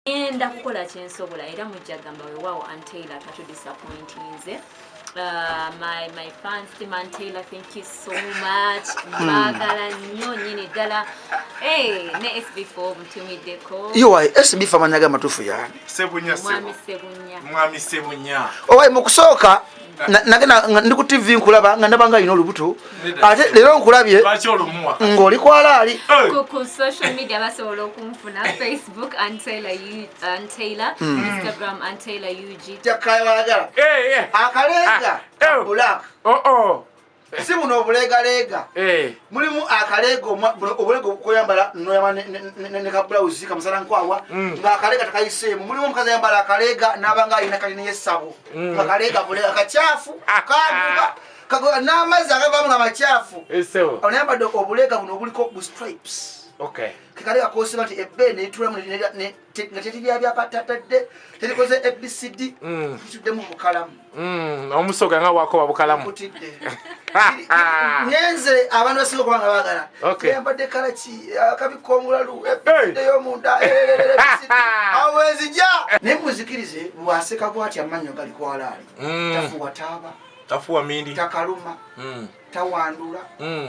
Enda kukola kyensobola era mujja gamba weewaawo Aunt Taylor katu disappointinze. My fans, Tim and Taylor, thank you so much. Magala nnyo nyini ddala. Ne SB4 mutumiddeko. Yowa SB4 amanyaga matuufu yani. Sebunya. Mwami Sebunya. Owaye mu kusooka nagenda ndi ku TV nkulaba nga ndabanga alina olubuto ate leero nkulabye ng'oli kwalaali ku social media basobola okunfuna Facebook Aunt Taylor, Instagram Aunt Taylor UG. Jakayagala akalega black si buno obulegalega mulimu akalega obulega okoyambala noyama ne ka blouse kamusala nkwawa nga akalega takayiseemu mulimu omukazi ayambala akalega n'abanga alina kalina yessabo akalega bulega kachafu kaguba n'amazzi agavaamu nga machafu onayambadde obulega buno obuliko bu stripes kikalega kosiba nti ebbeene etulamu nga tetibya byapatatadde terikoze ABCD tuddemu bukalamu omusoga nga wakoba bukalamu nyenze abantu basinga okubanga baagala yambadde kalaki akabikka omulalu ebbeene y'omunda awenzija naye muzikirize bwaseka bwati amannyo gali kwalaali tafuwa taaba tafuwa mindi takaluma tawandula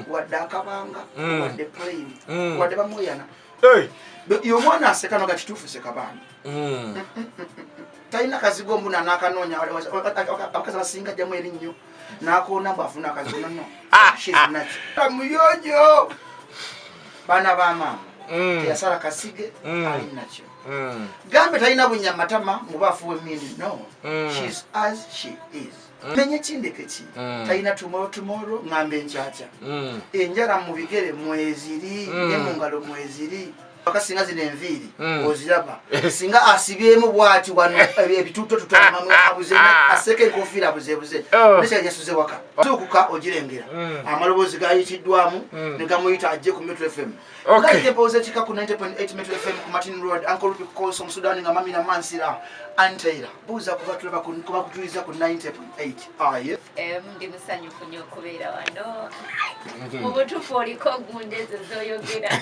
wadde akabanga wadde plain wadde bamuyana yo mwana aseka no gatitufu sekabaani talina kazigo mbuna n'akanoonya abakazi basinga jjamu erinnyo n'akoona bw'afuna akazigo nono muyonyo baana bamaama teyasala kasige ali nakyo gambe talina bunyamatama mubaafu w'emmindi no she's as she is menye kindeke ki talina tomorrow ngambe enkyakya enjala mu bigere mweziri ne mu ngalo mweziri bakasinga zino enviiri oziraba singa asibyemu bwati wano ebituto tutamabuze aseka enkofiira buzebuze nekyajasuze waka tukuka ogirengera amaloboozi gayitiddwamu ne gamuyita ajje ku Metro FM Like chika ku 90.8 Metro FM ku Martin Road Uncle Rupi Koso Musudani nga Mami na Mansira Aunt Taylor buza kubatulaba kuba kutuliza ku 90.8 aye ndi musanyufu nnyo okubeera wano mu butuufu oliko gundezo zoyogera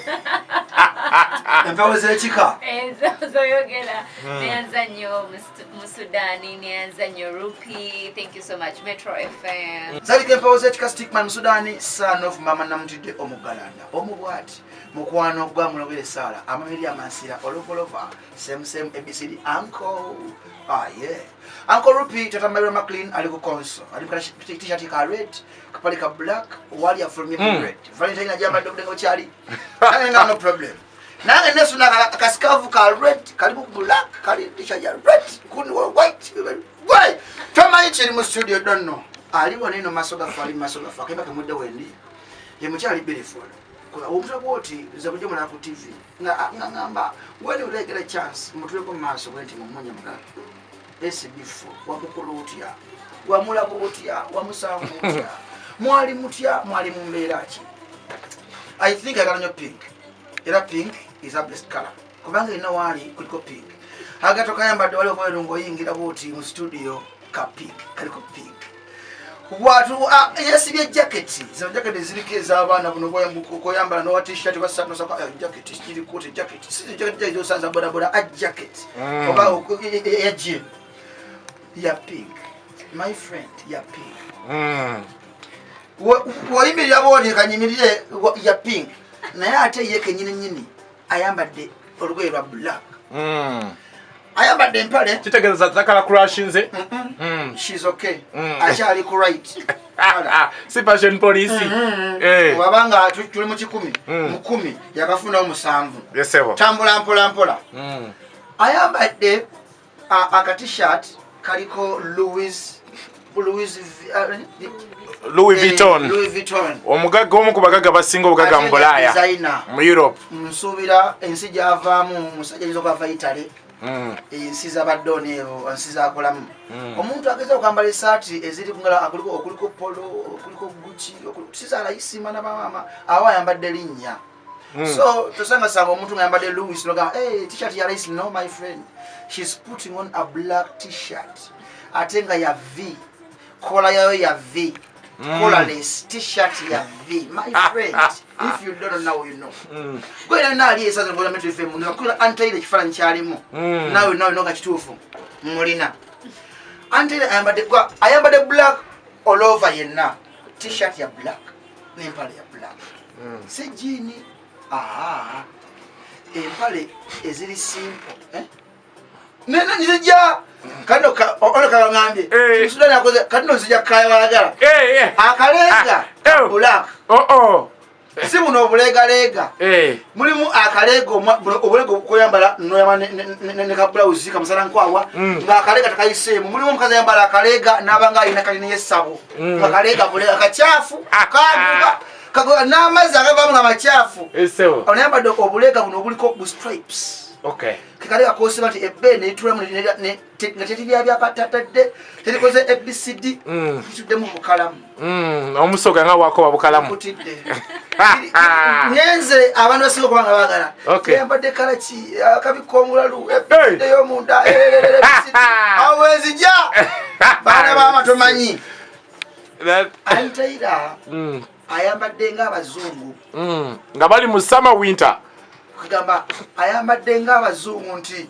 empewo z'ekika zoyogera neyanza nnyo Musudani neyanza nnyo Rupi thank you so much Metro FM zalika empewo z'ekika Stickman Musudani son of Mama Namutidde Omugalanda omubwati mukwano gwa mulobere sala amamiri amansira olovolova same ABCD uncle yeah Uncle Rupi tatamabira McLean ali ku console ali kwa t-shirt ka red kapali ka black wali ya from red Valentine ajamba dogo chali no problem nange nesu na kaskavu ka red kalibu black kali t-shirt ya red kuni white why toma ichi mu studio don't know ali woneno masoga fa kemba kamude wendi ye muchali beautiful omuntu bwoti zabuje muna ku TV ngamba wali ulegera chance mutuleko maso bwenti mumonya mugala SB4 wamukulutya wamulabutya wamusangutya mwali mutya mwali mumbeera ki I think I got your pink era pink is a best color kubanga ina wali kuliko pink agatoka yambadde wali obwelungo yingira bwoti mu studio ka pink kaliko pink watu yesibye jacket zo jacket zirike z'abaana buno koyambala no t-shirt basatu saka jacket kiri kote jacket si jacket zo sanza boda a jacket oba ya jean ya pink my friend ya pink waimbi yaboni kanyimirire ya pink naye ate yeke nyini ayambadde olugoye lwa black ayambadde empale kitegeeza zakala crashinze she's okay achali ku right si passion police wabanga tuli mu 10 mu 10 yakafuna omusanvu yesebo tambula mpola ayambadde aka t-shirt kaliko Louis Vuitton omugaga omu ku bagaga basinga obugaga mu Bulaaya mu Europe nsubira ensi gyavaamu musajja yizo kwa Italy ensi z'abadoni ebo ensi zakolamu omuntu ageza okambala esaati eziri kungala okuliko polo okuliko Gucci okusiza layisima na mama awa yambadde linnya so tosanga sanga omuntu ngayambadde Louis loga t-shirt ya lace no my friend she's putting on a black t-shirt atenga ya V kola yayo ya V collarless t-shirt ya V. My friend, if you don't know, you know. Go ina nali esaza ngola Metro FM nakula Antaila kifalanyi kyalimu. Nawe noga kituufu. Mulina. Antaila ayambadde black all over yenna. T-shirt ya black, n'empale ya black. Si jini. Empale eziri simple. Nena nizija kano ka ngambye. Sudani akoze kano nzija kaya walagala. Akalega black. Si muno obulega. Mulimu akalega obulega koyambala noyama ne ka blouse kamusala nkwawa nga akalega takayisemu. Mulimu mukaza yambala akalega nabanga ayina kalini yesabo. Akalega bulega kachafu kaduka kago namazi agava nga machafu. Onayamba obulega buno obuliko bu stripes. Okay. Kikalega koseba nti ebene itula ne tetibya byapatadde terikoze ABCD kitudde mu bukalamu. Omusoga nga wako wabukalamu. Kutidde. Nyenze abantu basinga kubanga bagala. Yambadde kalachi akabikomulalu ebide yo munda awezija bana ba matomanyi. Antaila ayambadde nga abazungu. Nga bali mu summer winter. Kugamba ayambadde nga abazungu nti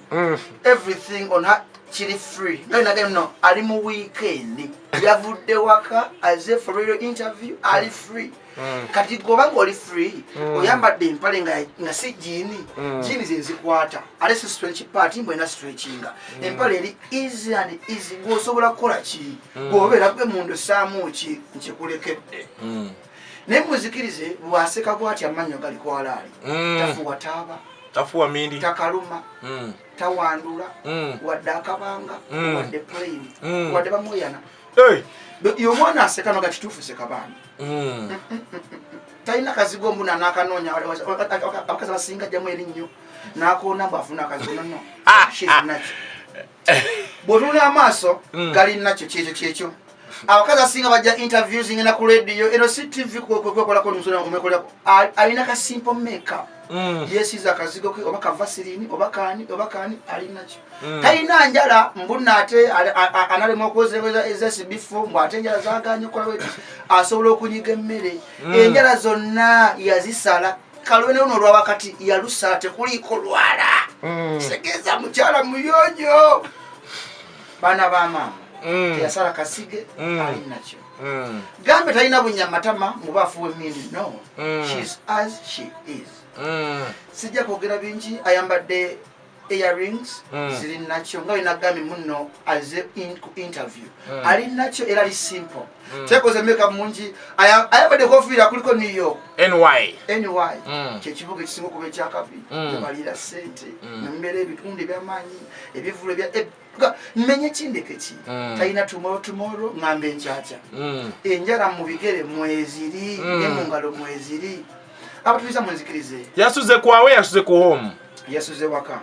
everything on her chili free. No, ali mu weekend. Yavudde waka as a for radio interview ali free. Kati goba ngoli free. Oyambadde empale nga si jini. Jini zenzikwata. Ali si stretch party mwe na stretchinga. Empale eri easy and easy. Gosobola kola ki. Gobera kwe mundu samu ki nchikulekedde. Nemuzikirize bwaseka bwati amanyo gali kwalali. Tafuwa taba. Tafuwa mindi. Takaluma. Tawandula. Wadda akabanga. Wadde plain. Wadde bamoyana. Yo mwana aseka noga kitufu sekabani. Taina kazigo mbuna nakanonya abakazi basinga jamu erinyo. Nakona mbafuna kazigo no. She's nacho. Botuna amaso gali nacho checho. Abakazi asinga bajja interviews ngena ku radio eno CTV kwekola ko nzona umekola alina ka simple makeup. Yes is akazigo ko obaka vaseline obakani alina nacho. Taina njala mbuna ate anale mokozeza ezesi before mbate njala zaganye kola wetu asobola okunyiga emmere. Enjala zonna yazisala kalwene ono lwa wakati yalusate kuliko lwala. Segeza mukyala muyonyo. Bana ba mama. Yasara kasige alinacho. Gambe taina bunyamatama mubafu emindi no. She's as she is. Sija kogera bingi ayambadde earrings ziri nacho nga ina gami munno as interview. Ali nacho era li simple. Tekoze makeup mungi ayambadde kofira kuliko New York. NY. Chechibuga kisingo kube kyakabi. Balira sente. Mbere ebitunde byamanyi ebivule bya menye chindeke ki taina tomorrow ngambe nchacha enjara mu bigere mweziri nemungalo mweziri abatuliza munzikirize yasuze kwawe yasuze ku home yasuze waka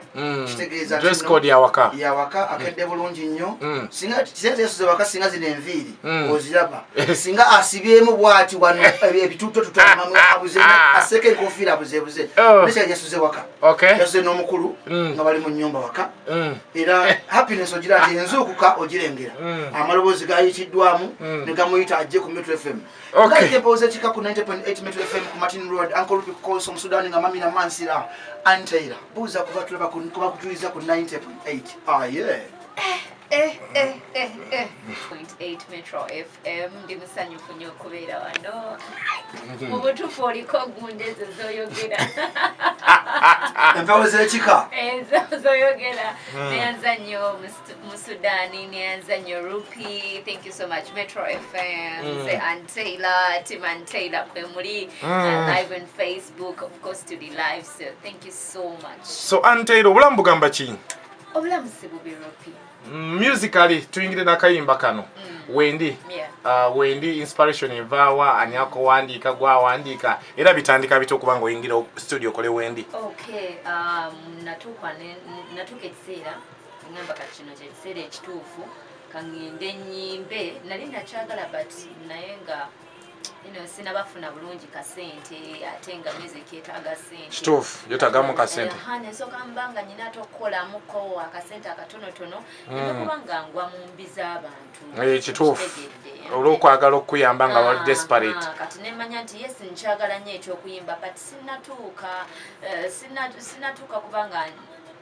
kitegeeza dress code ya waka akedde bulungi nnyo singa tizeze yasuze waka singa zine enviri oziraba singa asibyemu bwati wano ebituto tutamamu abuze aseke kofira buzebuze nesha yasuze waka yasuze n'omukulu nga bali mu nyumba waka era happiness ogira ati enzukuka ogirengera amalobozi gayikiddwamu negamuyita ajje ku Metro FM Like pose chika ku 90.8 Metro FM ku Martin Road Uncle Rupi Calls from Sudan nga mami na Mansira Antaila buza kuba tulaba kuba kutuliza ku 90.8 yeah 0.8 Metro FM ndi musanyu funyo kubeera wano mu butufu oliko gundezo zoyogera empewo z'ekika zoyogera neyanza nnyo mu Sudani neyanza nnyo Rupi. Thank you so much Metro FM say Antaila Tim Antaila kwe muri live on Facebook of course to the live, so thank you so much. So Antaila obulamu bugamba ki? Obulamu si bubi Rupi. Musically tuingire nakayimba kano Wendi Wendi inspiration evawa anyako wandika gwa wandika era bitandika bito kubanga oyingira studio kole Wendi. Okay, natuka ekiseera ngamba kachino ekiseera ekituufu kangende nyimbe nali nakyagala but naye nga sinabafuna bulungi kasente ate nga music yetaaga sente kituufu yetagamu kasente nsooka mbanga nyina tokolamuko akasente akatonotono nekuba nga ngwa mu mbi z'abantu kituufu olw'okwagala okuyamba nga wali desperate kati nemanya nti yes nkyagala nnyo ekyokuyimba but sinatuuka kubanga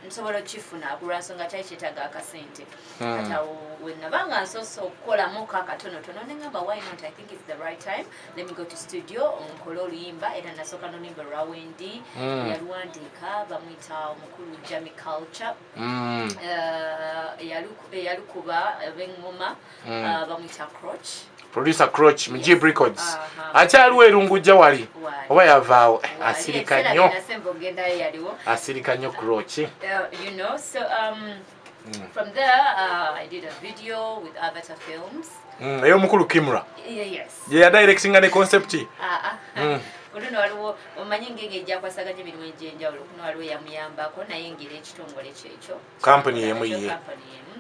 nsobola okifuna kulwansonga kyali kyetaaga akasente kati awo wenabanga nsoose okukolamu kakatonotono neŋŋamba why not I think it's the right time let me go to studio nkole oluyimba era nasooka n'oluyimba lwa Wendi yaluwandiika bamuyita omukulu Jamie Culture eyalukuba b'eŋŋoma bamuyita Croch producer Croch Mujib Records akyaliwo erungujja wali oba yavaawo asirika nnyo Croch you know so from there I did a video with Avatar Films ey'omukulu Kimura yes ye yadirectinga ne concept kuno waliwo omanyi ngenge ejjakwasaganya emirimu egy'enjawulo kuno waliwo yamuyambako naye ngeri ekitongole kyekyo company yemu ye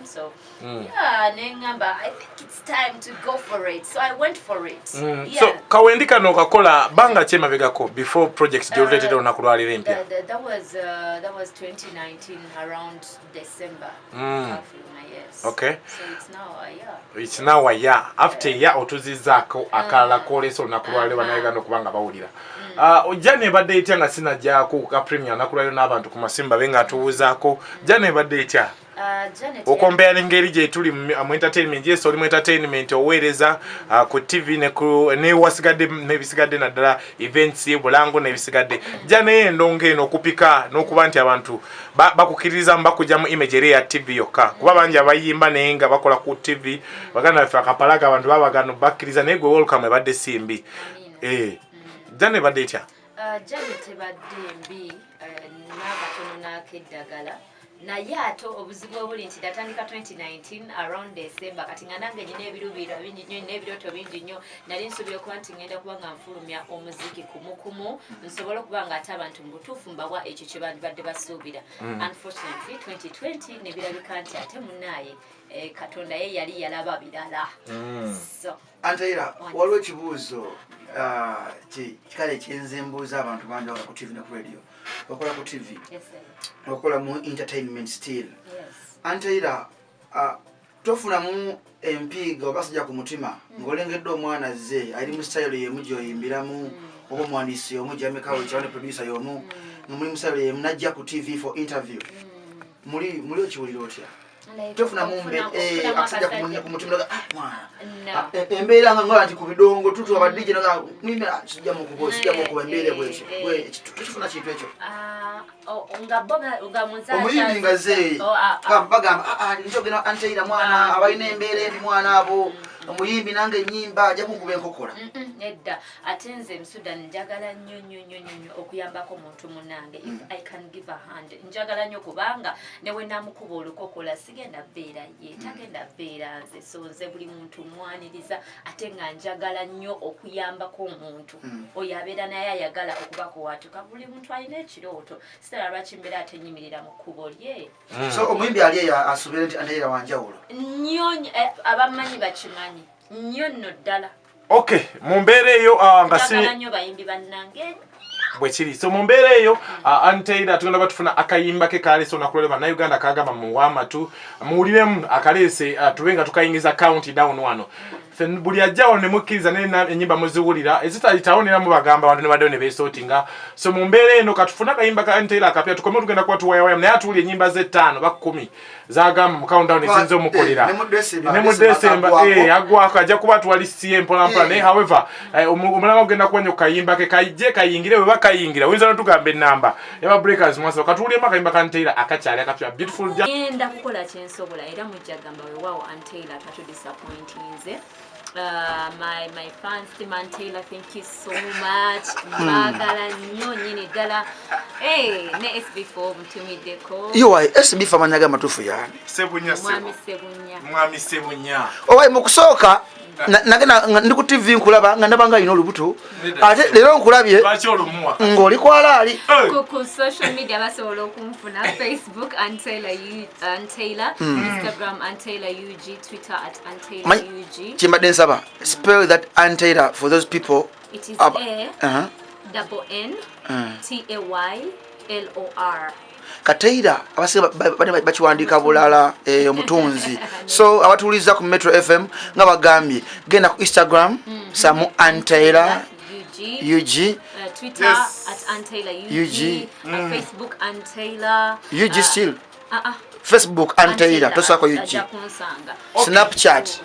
so yeah neŋŋamba I think it's time to go for it so I went for it so kawendi kano okakola banga ki emabegako before projects gy'oleetera olunaku lwaliro empya that was 2019 around December yes okay so it's now a year after ya otuzizaako akalala koleesa olunaku lwaliro banayegana okubanga bawulira Jane ebadde etya nga sinajjaako ka premier olunaku lwaliro n'abantu ku masimu babe nga atubuuzaako Jane ebadde etya okombeera engeri gye tuli mu entertainment yes oli mu entertainment oweereza ku TV newasigadde n'ebisigadde naddala events y'ebulango n'ebisigadde Jane endongo eno okupika n'okuba nti abantu bakukiririza bakujja mu image eri ya TV yokka kuba bangi abayimba naye nga bakola ku TV baganda baffe akapalaga abantu babagano bakkiriza naye gwe welcome ebadde simbi Jane ebadde etya Jane tebadde mbi n'akatono n'akeddagala naye ate obuzibu obuli nti natandika 2019 around December kati nga nange nyina ebiruubirira bingi nnyo n'ebirooto bingi nnyo nali nsuubira okuba nti ngenda kuba nga nfulumya omuziki kumukumu nsobole okuba nga ate abantu mu butuufu mbawa ekyo kye bandibadde basuubira unfortunately 2020 ne birabika nti ate munnaaye Katonda ye yali yalaba birala so Antaira waliwo ekibuuzo kikale ekyenze mbuuza abantu bangi ku TV ne ku radio okola ku TV okola mu entertainment still Antaira tofunamu empiga obasajja ku mutima ng'olengedde omwana azze ali mu style yemu gy'oyimbiramu oba omuwandiisi omu Jamie Culture ne producer y'omu muli mu style yemu najja ku TV for interview muli okiwulira otya tofunamu akasajja ku mutima mwana embeera nga ngola nti ku bidongo tutu abadije nga mwimira sijja mu kuba embeera bwekyo tukifuna kintu ekyo omuyimbi nga ze bagamba njogera Antaira mwana abalina embeera embi mwana abo omuyimbi nange ennyimba ajja kukuba enkokola nedda ate nze Sudan njagala nnyo okuyambako omuntu munnange if I can give a hand njagala nnyo kubanga newe namukuba olukokola sigenda beera ye tagenda beera nze so nze buli muntu mwaniriza ate nga njagala nnyo okuyambako omuntu oyo abeera naye ayagala okubako watuka buli muntu alina ekirooto sitala lwaki mbeera ate nyimirira mu kkubo lye so omuyimbi ali eyo asuubire nti Antaira wanjawulo nnyo abamanyi bakimanyi nnyo nno ddala okay mu mbeera eyo nga nnyo bayimbi bannange bwe kiri so mu mbeera eyo Antaira tugenda batufuna akayimba ke kaleese olunaku lwaliro bannayuganda kagamba muwamatu muwuliremu akaleese tube nga tukayingiza countdown wano buli ajjawo ne mukkiriza n'ennyimba muziwulira ezitayitawo nera mubagamba abantu ne baddeyo ne beesootinga so mu mbeera eno katufune akayimba ka Antaira akapya tukome tugenda kuba tuwayawayamu naye atuwulira ennyimba ze 5 ba 10 zagamba mu countdown ezinze omukolera ne mu December agwako ajja kuba tuwalisiye mpolampola naye however omulanga ogenda kuwanya okukayimba ke kayije kayingire bwe bakayingira oyinza n'otugamba ennamba yaba breakers mwasa katuwuliremu akayimba ka Antaira akakyali akapya beautiful ngenda kukola kyensobola era mujja gamba weewaawo Antaira tatu disappointinze my fans team Antaira thank you so much magala nnyo nyini ddala ne SB4 mutumiddeko SB4 amanyaga amatuufu yani mwami Sebunya owayi mu kusooka nagenda ndi ku TV nkulaba nga ndaba nga ino olubuto ate lero nkulabye ng'oli kwalaali ku social media basobola okunfuna Facebook Antayla Instagram Antayla UG Twitter @AntaylaUG kimbadde nsaba spell that Antayla for those people. It is A-double-N-T-A-Y-L-O-R. Katayira abasiga bakiwandiika bulala omutunzi so abatuuliza ku Metro FM nga bagambye genda ku Instagram samu Antayla UG Twitter @Antayla UG Facebook Antayla UG still Facebook Antayla tosako UG Snapchat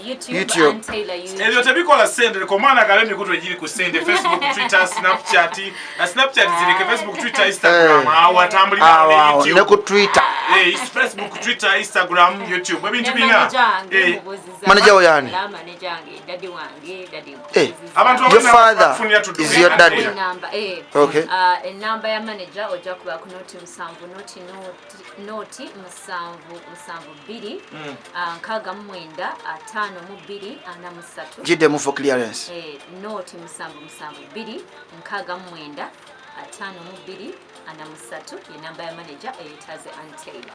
YouTube Antayla UG. Elio tebikola sende ko mwana kale mikuto ejiri ku sende Facebook Twitter Snapchat na Snapchat zileke Facebook Twitter Instagram awatambulira YouTube ne ku Twitter Facebook Twitter Instagram YouTube ebintu bina manager oyani manager wange daddy wange daddy abantu your father is your daddy number okay number ya manager oja kuba ku noti musanvu musanvu 2 nkaga mwenda 5 jide mu for clearance noti musanvu 2 nkaga mwenda 5 ye namba ya manager eyitaze Antayla.